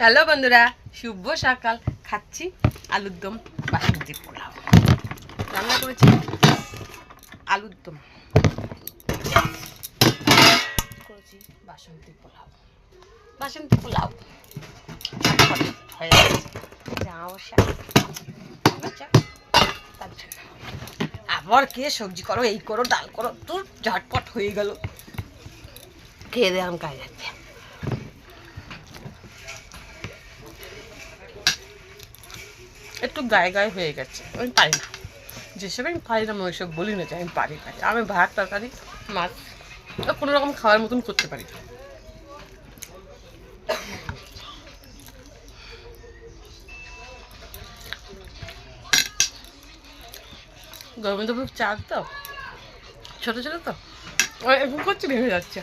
Hello বন্ধুরা, শুভ সকাল। খাচ্ছি আলুর দম, বাসন্তী পোলাও রান্না করেছি। আলুর দম করেছি, বাসন্তী পোলাও হয়ে গেছে। তার জন্য আবার কে সবজি করো, এই করো, ডাল করো, তোর ঝটপট হয়ে গেল। খেয়ে দিয়ে আমি কাজে যাচ্ছে। একটু গায়ে গায়ে হয়ে গেছে, আমি পারি না। যেসব আমি পারি না আমি ওইসব বলি না যে আমি পারি না। আমি ভাত তরকারি মাছ কোনো রকম খাওয়ার মতন করতে পারি। গরমে তো চা তো ছোটো ছোটো তো এরকম করছি নেমে যাচ্ছে।